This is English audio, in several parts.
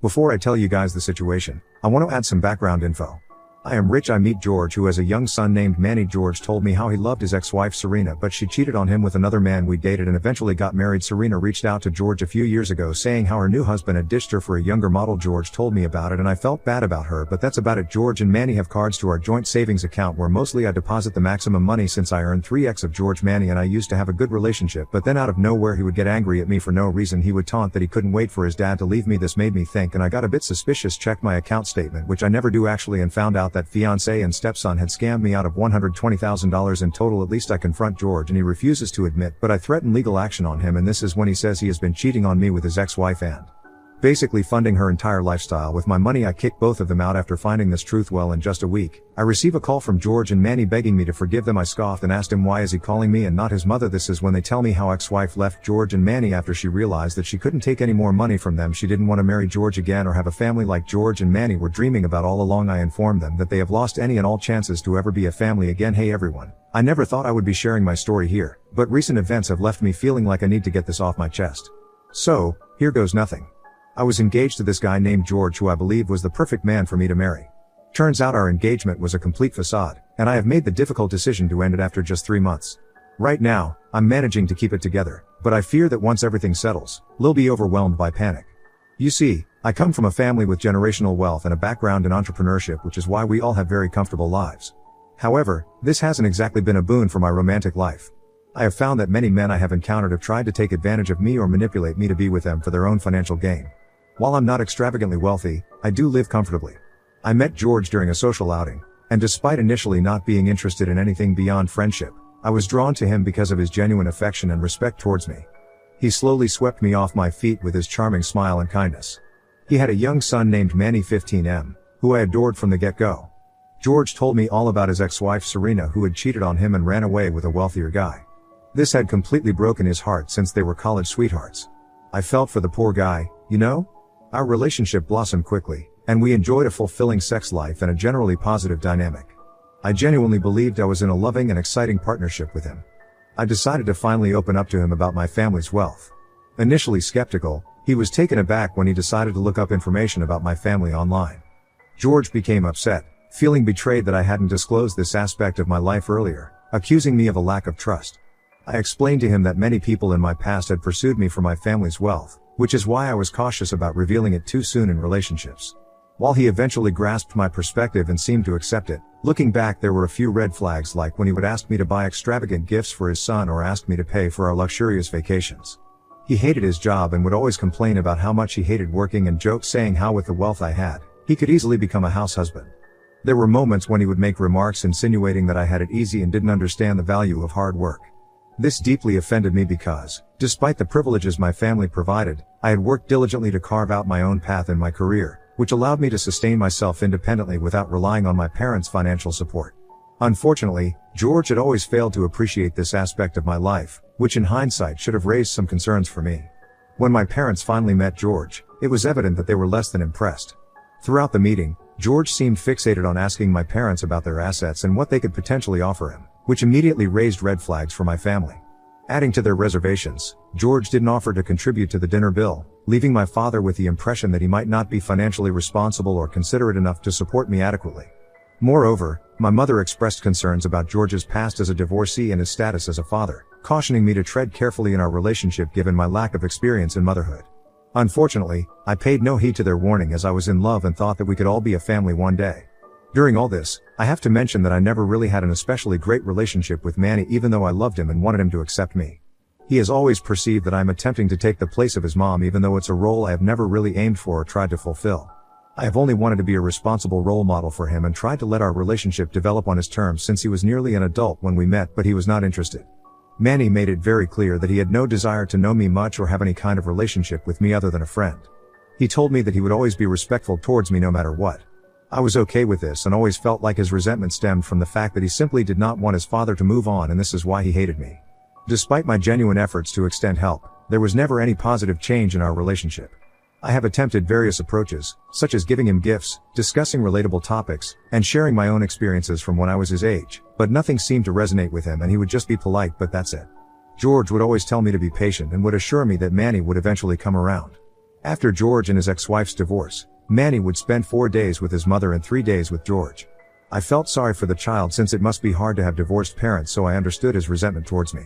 Before I tell you guys the situation, I want to add some background info. I am rich. I meet George, who has a young son named Manny. George told me how he loved his ex-wife Serena, but she cheated on him with another man. We dated and eventually got married. Serena reached out to George a few years ago saying how her new husband had ditched her for a younger model. George told me about it and I felt bad about her, but that's about it. George and Manny have cards to our joint savings account where mostly I deposit the maximum money since I earn 3x of George. Manny and I used to have a good relationship, but then out of nowhere he would get angry at me for no reason. He would taunt that he couldn't wait for his dad to leave me. This made me think and I got a bit suspicious. Checked my account statement, which I never do actually, and found out that Fiancé and Stepson had scammed me out of $120,000 in total. At least I confront George and he refuses to admit, but I threaten legal action on him, and this is when he says he has been cheating on me with his ex-wife and basically funding her entire lifestyle with my money. I kicked both of them out after finding this truth. Well, in just a week, I receive a call from George and Manny begging me to forgive them. I scoffed and asked him why is he calling me and not his mother. This is when they tell me how ex-wife left George and Manny after she realized that she couldn't take any more money from them. She didn't want to marry George again or have a family like George and Manny were dreaming about all along. I informed them that they have lost any and all chances to ever be a family again. Hey everyone, I never thought I would be sharing my story here, but recent events have left me feeling like I need to get this off my chest. So, here goes nothing. I was engaged to this guy named George who I believed was the perfect man for me to marry. Turns out our engagement was a complete facade, and I have made the difficult decision to end it after just 3 months. Right now, I'm managing to keep it together, but I fear that once everything settles, I'll be overwhelmed by panic. You see, I come from a family with generational wealth and a background in entrepreneurship, which is why we all have very comfortable lives. However, this hasn't exactly been a boon for my romantic life. I have found that many men I have encountered have tried to take advantage of me or manipulate me to be with them for their own financial gain. While I'm not extravagantly wealthy, I do live comfortably. I met George during a social outing, and despite initially not being interested in anything beyond friendship, I was drawn to him because of his genuine affection and respect towards me. He slowly swept me off my feet with his charming smile and kindness. He had a young son named Manny 15M, who I adored from the get-go. George told me all about his ex-wife Serena, who had cheated on him and ran away with a wealthier guy. This had completely broken his heart since they were college sweethearts. I felt for the poor guy, you know? Our relationship blossomed quickly, and we enjoyed a fulfilling sex life and a generally positive dynamic. I genuinely believed I was in a loving and exciting partnership with him. I decided to finally open up to him about my family's wealth. Initially skeptical, he was taken aback when he decided to look up information about my family online. George became upset, feeling betrayed that I hadn't disclosed this aspect of my life earlier, accusing me of a lack of trust. I explained to him that many people in my past had pursued me for my family's wealth, which is why I was cautious about revealing it too soon in relationships. While he eventually grasped my perspective and seemed to accept it, looking back there were a few red flags, like when he would ask me to buy extravagant gifts for his son or ask me to pay for our luxurious vacations. He hated his job and would always complain about how much he hated working and joked saying how with the wealth I had, he could easily become a house husband. There were moments when he would make remarks insinuating that I had it easy and didn't understand the value of hard work. This deeply offended me because, despite the privileges my family provided, I had worked diligently to carve out my own path in my career, which allowed me to sustain myself independently without relying on my parents' financial support. Unfortunately, George had always failed to appreciate this aspect of my life, which in hindsight should have raised some concerns for me. When my parents finally met George, it was evident that they were less than impressed. Throughout the meeting, George seemed fixated on asking my parents about their assets and what they could potentially offer him, which immediately raised red flags for my family. Adding to their reservations, George didn't offer to contribute to the dinner bill, leaving my father with the impression that he might not be financially responsible or considerate enough to support me adequately. Moreover, my mother expressed concerns about George's past as a divorcee and his status as a father, cautioning me to tread carefully in our relationship given my lack of experience in motherhood. Unfortunately, I paid no heed to their warning as I was in love and thought that we could all be a family one day. During all this, I have to mention that I never really had an especially great relationship with Manny, even though I loved him and wanted him to accept me. He has always perceived that I'm attempting to take the place of his mom, even though it's a role I have never really aimed for or tried to fulfill. I have only wanted to be a responsible role model for him and tried to let our relationship develop on his terms since he was nearly an adult when we met, but he was not interested. Manny made it very clear that he had no desire to know me much or have any kind of relationship with me other than a friend. He told me that he would always be respectful towards me no matter what. I was okay with this and always felt like his resentment stemmed from the fact that he simply did not want his father to move on, and this is why he hated me. Despite my genuine efforts to extend help, there was never any positive change in our relationship. I have attempted various approaches, such as giving him gifts, discussing relatable topics, and sharing my own experiences from when I was his age, but nothing seemed to resonate with him and he would just be polite, but that's it. George would always tell me to be patient and would assure me that Manny would eventually come around. After George and his ex-wife's divorce, Manny would spend 4 days with his mother and 3 days with George. I felt sorry for the child since it must be hard to have divorced parents, so I understood his resentment towards me.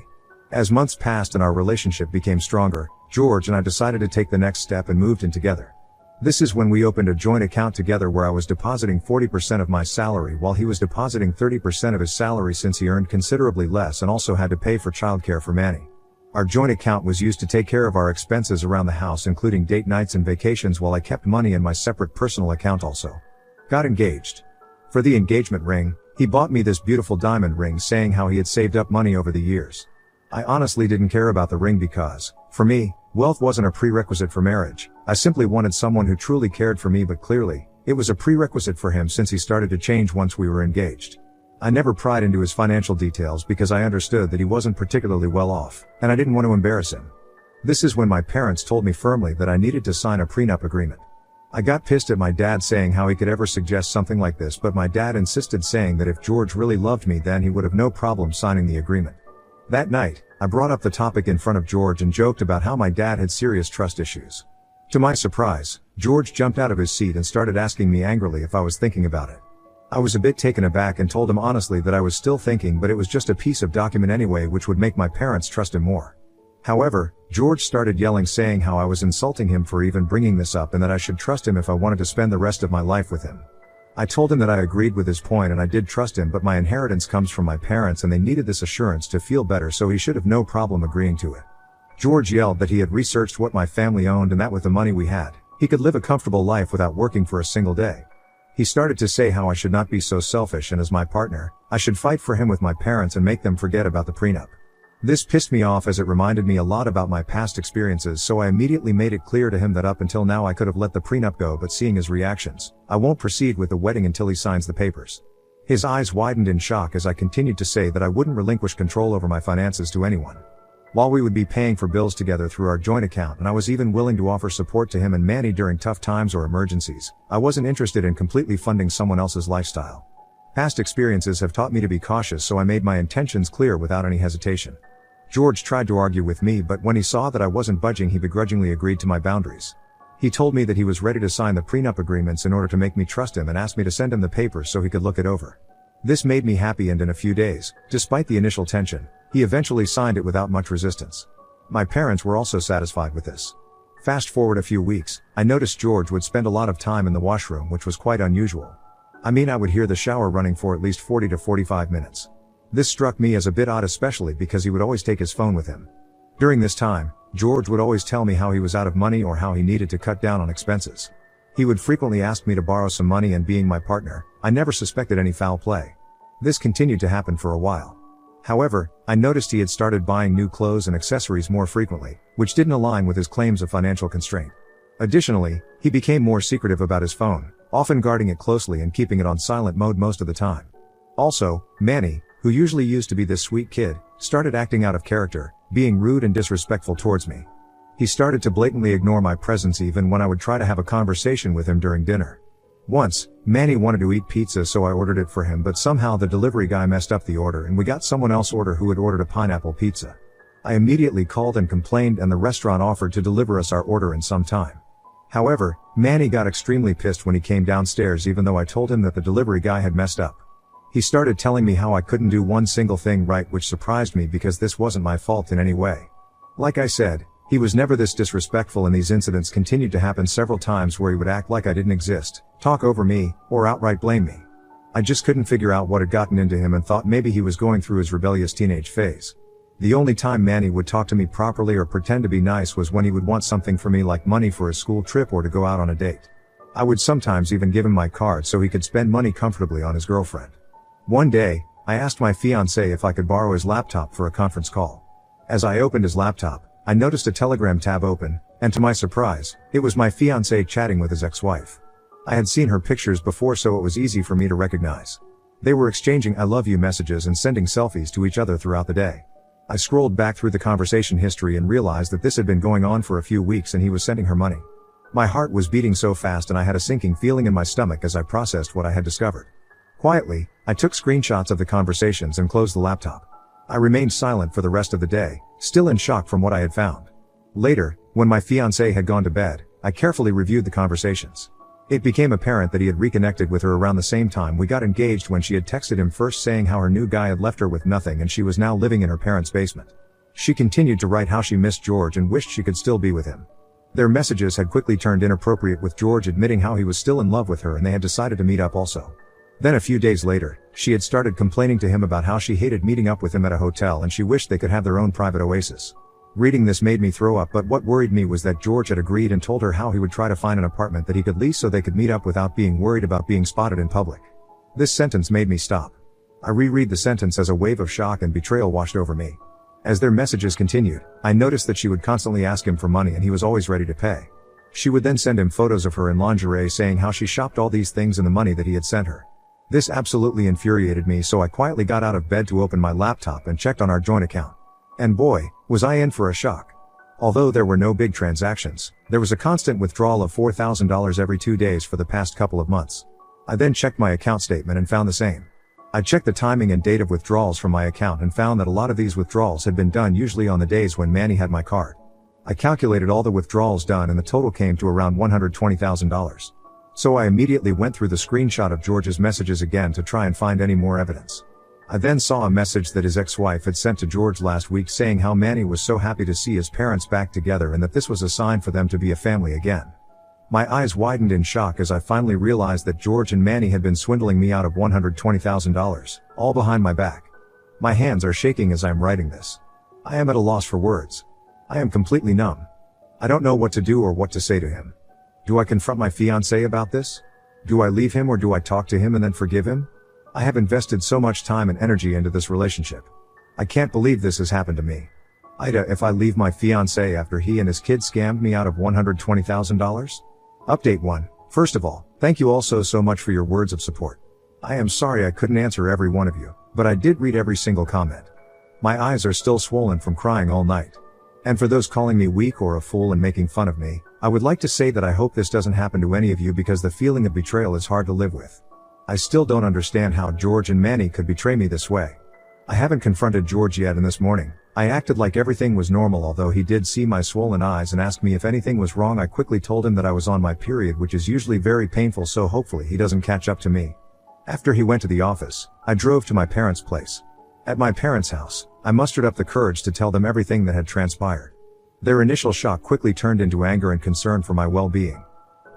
As months passed and our relationship became stronger, George and I decided to take the next step and moved in together. This is when we opened a joint account together where I was depositing 40% of my salary while he was depositing 30% of his salary since he earned considerably less and also had to pay for childcare for Manny. Our joint account was used to take care of our expenses around the house, including date nights and vacations, while I kept money in my separate personal account also. Got engaged. For the engagement ring, he bought me this beautiful diamond ring saying how he had saved up money over the years. I honestly didn't care about the ring because, for me, wealth wasn't a prerequisite for marriage. I simply wanted someone who truly cared for me, but clearly, it was a prerequisite for him since he started to change once we were engaged. I never pried into his financial details because I understood that he wasn't particularly well off, and I didn't want to embarrass him. This is when my parents told me firmly that I needed to sign a prenup agreement. I got pissed at my dad saying how he could ever suggest something like this, but my dad insisted, saying that if George really loved me then he would have no problem signing the agreement. That night, I brought up the topic in front of George and joked about how my dad had serious trust issues. To my surprise, George jumped out of his seat and started asking me angrily if I was thinking about it. I was a bit taken aback and told him honestly that I was still thinking, but it was just a piece of document anyway, which would make my parents trust him more. However, George started yelling, saying how I was insulting him for even bringing this up and that I should trust him if I wanted to spend the rest of my life with him. I told him that I agreed with his point and I did trust him, but my inheritance comes from my parents and they needed this assurance to feel better, so he should have no problem agreeing to it. George yelled that he had researched what my family owned and that with the money we had, he could live a comfortable life without working for a single day. He started to say how I should not be so selfish and as my partner, I should fight for him with my parents and make them forget about the prenup. This pissed me off as it reminded me a lot about my past experiences, so I immediately made it clear to him that up until now I could have let the prenup go, but seeing his reactions, I won't proceed with the wedding until he signs the papers. His eyes widened in shock as I continued to say that I wouldn't relinquish control over my finances to anyone. While we would be paying for bills together through our joint account and I was even willing to offer support to him and Manny during tough times or emergencies, I wasn't interested in completely funding someone else's lifestyle. Past experiences have taught me to be cautious, so I made my intentions clear without any hesitation. George tried to argue with me, but when he saw that I wasn't budging, he begrudgingly agreed to my boundaries. He told me that he was ready to sign the prenup agreements in order to make me trust him and asked me to send him the papers so he could look it over. This made me happy, and in a few days, despite the initial tension, he eventually signed it without much resistance. My parents were also satisfied with this. Fast forward a few weeks, I noticed George would spend a lot of time in the washroom, which was quite unusual. I would hear the shower running for at least 40 to 45 minutes. This struck me as a bit odd, especially because he would always take his phone with him. During this time, George would always tell me how he was out of money or how he needed to cut down on expenses. He would frequently ask me to borrow some money, and being my partner, I never suspected any foul play. This continued to happen for a while. However, I noticed he had started buying new clothes and accessories more frequently, which didn't align with his claims of financial constraint. Additionally, he became more secretive about his phone, often guarding it closely and keeping it on silent mode most of the time. Also, Manny, who usually used to be this sweet kid, started acting out of character, being rude and disrespectful towards me. He started to blatantly ignore my presence even when I would try to have a conversation with him during dinner. Once, Manny wanted to eat pizza, so I ordered it for him, but somehow the delivery guy messed up the order and we got someone else order who had ordered a pineapple pizza. I immediately called and complained, and the restaurant offered to deliver us our order in some time. However, Manny got extremely pissed when he came downstairs, even though I told him that the delivery guy had messed up. He started telling me how I couldn't do one single thing right, which surprised me because this wasn't my fault in any way. Like I said, he was never this disrespectful, and these incidents continued to happen several times where he would act like I didn't exist, talk over me, or outright blame me. I just couldn't figure out what had gotten into him and thought maybe he was going through his rebellious teenage phase. The only time Manny would talk to me properly or pretend to be nice was when he would want something from me, like money for a school trip or to go out on a date. I would sometimes even give him my card so he could spend money comfortably on his girlfriend. One day, I asked my fiancé if I could borrow his laptop for a conference call. As I opened his laptop, I noticed a Telegram tab open, and to my surprise, it was my fiancé chatting with his ex-wife. I had seen her pictures before, so it was easy for me to recognize. They were exchanging "I love you" messages and sending selfies to each other throughout the day. I scrolled back through the conversation history and realized that this had been going on for a few weeks and he was sending her money. My heart was beating so fast and I had a sinking feeling in my stomach as I processed what I had discovered. Quietly, I took screenshots of the conversations and closed the laptop. I remained silent for the rest of the day, still in shock from what I had found. Later, when my fiancé had gone to bed, I carefully reviewed the conversations. It became apparent that he had reconnected with her around the same time we got engaged, when she had texted him first saying how her new guy had left her with nothing and she was now living in her parents' basement. She continued to write how she missed George and wished she could still be with him. Their messages had quickly turned inappropriate, with George admitting how he was still in love with her and they had decided to meet up also. Then a few days later, she had started complaining to him about how she hated meeting up with him at a hotel and she wished they could have their own private oasis. Reading this made me throw up, but what worried me was that George had agreed and told her how he would try to find an apartment that he could lease so they could meet up without being worried about being spotted in public. This sentence made me stop. I reread the sentence as a wave of shock and betrayal washed over me. As their messages continued, I noticed that she would constantly ask him for money and he was always ready to pay. She would then send him photos of her in lingerie saying how she shopped all these things and the money that he had sent her. This absolutely infuriated me, so I quietly got out of bed to open my laptop and checked on our joint account. And boy, was I in for a shock. Although there were no big transactions, there was a constant withdrawal of $4,000 every 2 days for the past couple of months. I then checked my account statement and found the same. I checked the timing and date of withdrawals from my account and found that a lot of these withdrawals had been done usually on the days when Manny had my card. I calculated all the withdrawals done and the total came to around $120,000. So I immediately went through the screenshot of George's messages again to try and find any more evidence. I then saw a message that his ex-wife had sent to George last week saying how Manny was so happy to see his parents back together and that this was a sign for them to be a family again. My eyes widened in shock as I finally realized that George and Manny had been swindling me out of $120,000, all behind my back. My hands are shaking as I am writing this. I am at a loss for words. I am completely numb. I don't know what to do or what to say to him. Do I confront my fiancé about this? Do I leave him or do I talk to him and then forgive him? I have invested so much time and energy into this relationship. I can't believe this has happened to me. Ida, if I leave my fiancé after he and his kids scammed me out of $120,000? Update 1. First of all, thank you all so much for your words of support. I am sorry I couldn't answer every one of you, but I did read every single comment. My eyes are still swollen from crying all night. And for those calling me weak or a fool and making fun of me, I would like to say that I hope this doesn't happen to any of you, because the feeling of betrayal is hard to live with. I still don't understand how George and Manny could betray me this way. I haven't confronted George yet, and this morning, I acted like everything was normal, although he did see my swollen eyes and asked me if anything was wrong. I quickly told him that I was on my period, which is usually very painful, so hopefully he doesn't catch up to me. After he went to the office, I drove to my parents' place. At my parents' house, I mustered up the courage to tell them everything that had transpired. Their initial shock quickly turned into anger and concern for my well-being.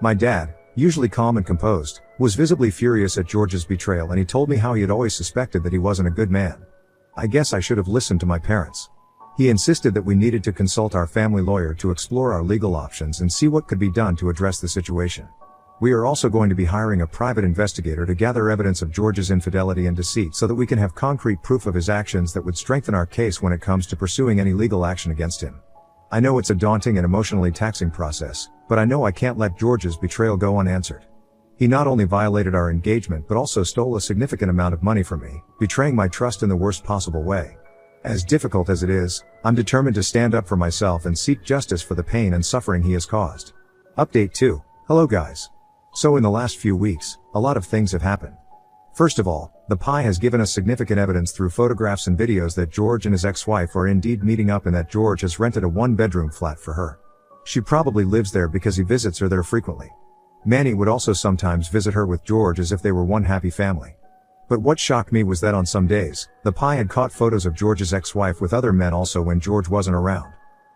My dad, usually calm and composed, was visibly furious at George's betrayal, and he told me how he had always suspected that he wasn't a good man. I guess I should have listened to my parents. He insisted that we needed to consult our family lawyer to explore our legal options and see what could be done to address the situation. We are also going to be hiring a private investigator to gather evidence of George's infidelity and deceit so that we can have concrete proof of his actions that would strengthen our case when it comes to pursuing any legal action against him. I know it's a daunting and emotionally taxing process, but I know I can't let George's betrayal go unanswered. He not only violated our engagement but also stole a significant amount of money from me, betraying my trust in the worst possible way. As difficult as it is, I'm determined to stand up for myself and seek justice for the pain and suffering he has caused. Update 2. Hello guys. So in the last few weeks, a lot of things have happened. First of all, the Pi has given us significant evidence through photographs and videos that George and his ex-wife are indeed meeting up and that George has rented a one-bedroom flat for her. She probably lives there because he visits her there frequently. Manny would also sometimes visit her with George as if they were one happy family. But what shocked me was that on some days, the Pi had caught photos of George's ex-wife with other men also when George wasn't around.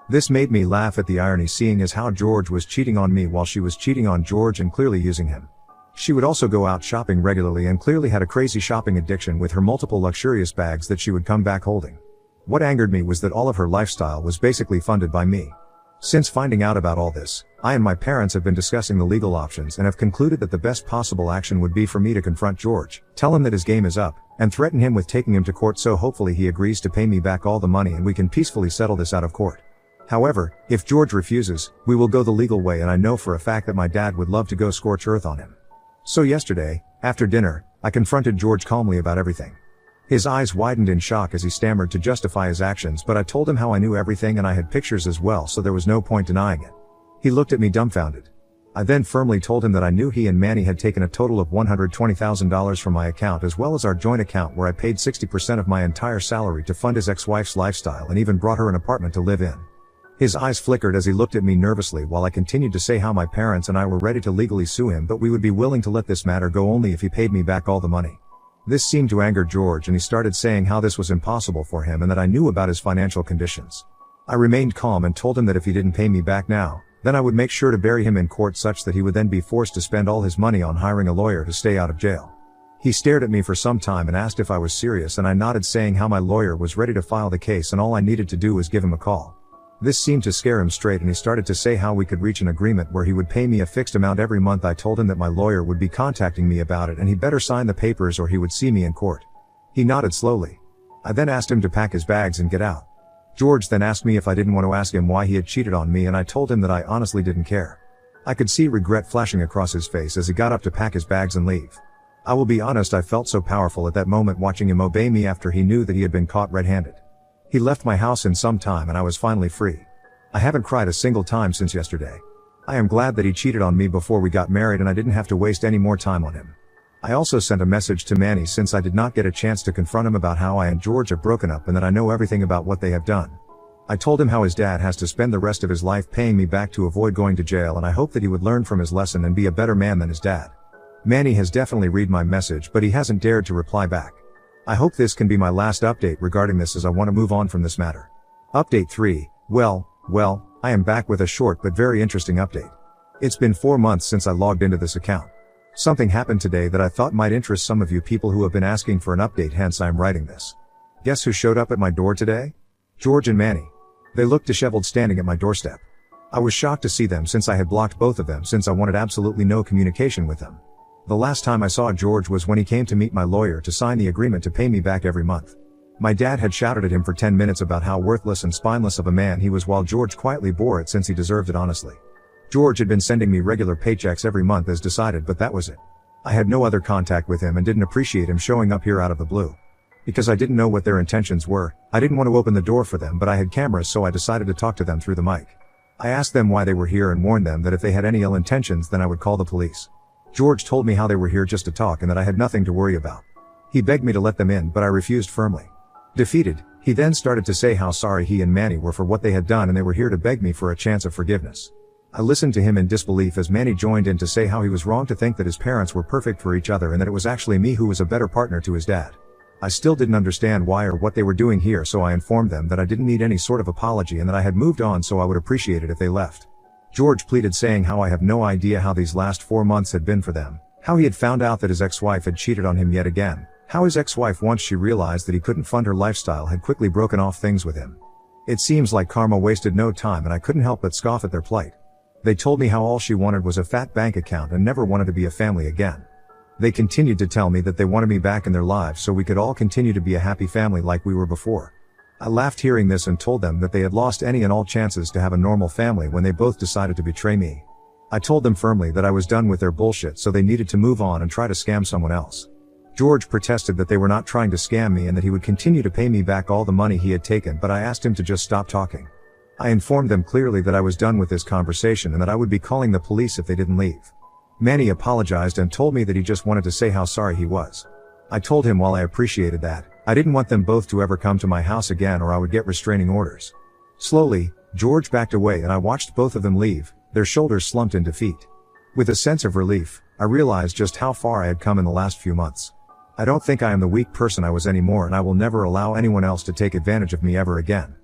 This made me laugh at the irony, seeing as how George was cheating on me while she was cheating on George and clearly using him. She would also go out shopping regularly and clearly had a crazy shopping addiction with her multiple luxurious bags that she would come back holding. What angered me was that all of her lifestyle was basically funded by me. Since finding out about all this, I and my parents have been discussing the legal options and have concluded that the best possible action would be for me to confront George, tell him that his game is up, and threaten him with taking him to court, so hopefully he agrees to pay me back all the money and we can peacefully settle this out of court. However, if George refuses, we will go the legal way, and I know for a fact that my dad would love to go scorch earth on him. So yesterday, after dinner, I confronted George calmly about everything. His eyes widened in shock as he stammered to justify his actions, but I told him how I knew everything and I had pictures as well, so there was no point denying it. He looked at me dumbfounded. I then firmly told him that I knew he and Manny had taken a total of $120,000 from my account as well as our joint account, where I paid 60% of my entire salary to fund his ex-wife's lifestyle and even brought her an apartment to live in. His eyes flickered as he looked at me nervously while I continued to say how my parents and I were ready to legally sue him, but we would be willing to let this matter go only if he paid me back all the money. This seemed to anger George, and he started saying how this was impossible for him and that I knew about his financial conditions. I remained calm and told him that if he didn't pay me back now, then I would make sure to bury him in court such that he would then be forced to spend all his money on hiring a lawyer to stay out of jail. He stared at me for some time and asked if I was serious, and I nodded, saying how my lawyer was ready to file the case and all I needed to do was give him a call. This seemed to scare him straight, and he started to say how we could reach an agreement where he would pay me a fixed amount every month. I told him that my lawyer would be contacting me about it and he better sign the papers or he would see me in court. He nodded slowly. I then asked him to pack his bags and get out. George then asked me if I didn't want to ask him why he had cheated on me, and I told him that I honestly didn't care. I could see regret flashing across his face as he got up to pack his bags and leave. I will be honest, I felt so powerful at that moment watching him obey me after he knew that he had been caught red-handed. He left my house in some time and I was finally free. I haven't cried a single time since yesterday. I am glad that he cheated on me before we got married and I didn't have to waste any more time on him. I also sent a message to Manny since I did not get a chance to confront him about how I and George have broken up and that I know everything about what they have done. I told him how his dad has to spend the rest of his life paying me back to avoid going to jail, and I hope that he would learn from his lesson and be a better man than his dad. Manny has definitely read my message, but he hasn't dared to reply back. I hope this can be my last update regarding this, as I want to move on from this matter. Update 3. Well, I am back with a short but very interesting update. It's been 4 months since I logged into this account. Something happened today that I thought might interest some of you people who have been asking for an update, hence I am writing this. Guess who showed up at my door today? George and Manny. They looked disheveled standing at my doorstep. I was shocked to see them since I had blocked both of them since I wanted absolutely no communication with them. The last time I saw George was when he came to meet my lawyer to sign the agreement to pay me back every month. My dad had shouted at him for 10 minutes about how worthless and spineless of a man he was, while George quietly bore it since he deserved it honestly. George had been sending me regular paychecks every month as decided, but that was it. I had no other contact with him and didn't appreciate him showing up here out of the blue. Because I didn't know what their intentions were, I didn't want to open the door for them, but I had cameras, so I decided to talk to them through the mic. I asked them why they were here and warned them that if they had any ill intentions then I would call the police. George told me how they were here just to talk and that I had nothing to worry about. He begged me to let them in, but I refused firmly. Defeated, he then started to say how sorry he and Manny were for what they had done and they were here to beg me for a chance of forgiveness. I listened to him in disbelief as Manny joined in to say how he was wrong to think that his parents were perfect for each other and that it was actually me who was a better partner to his dad. I still didn't understand why or what they were doing here, so I informed them that I didn't need any sort of apology and that I had moved on, so I would appreciate it if they left. George pleaded, saying how I have no idea how these last 4 months had been for them, how he had found out that his ex-wife had cheated on him yet again, how his ex-wife, once she realized that he couldn't fund her lifestyle, had quickly broken off things with him. It seems like karma wasted no time, and I couldn't help but scoff at their plight. They told me how all she wanted was a fat bank account and never wanted to be a family again. They continued to tell me that they wanted me back in their lives so we could all continue to be a happy family like we were before. I laughed hearing this and told them that they had lost any and all chances to have a normal family when they both decided to betray me. I told them firmly that I was done with their bullshit, so they needed to move on and try to scam someone else. George protested that they were not trying to scam me and that he would continue to pay me back all the money he had taken, but I asked him to just stop talking. I informed them clearly that I was done with this conversation and that I would be calling the police if they didn't leave. Manny apologized and told me that he just wanted to say how sorry he was. I told him while I appreciated that, I didn't want them both to ever come to my house again or I would get restraining orders. Slowly, George backed away and I watched both of them leave, their shoulders slumped in defeat. With a sense of relief, I realized just how far I had come in the last few months. I don't think I am the weak person I was anymore, and I will never allow anyone else to take advantage of me ever again.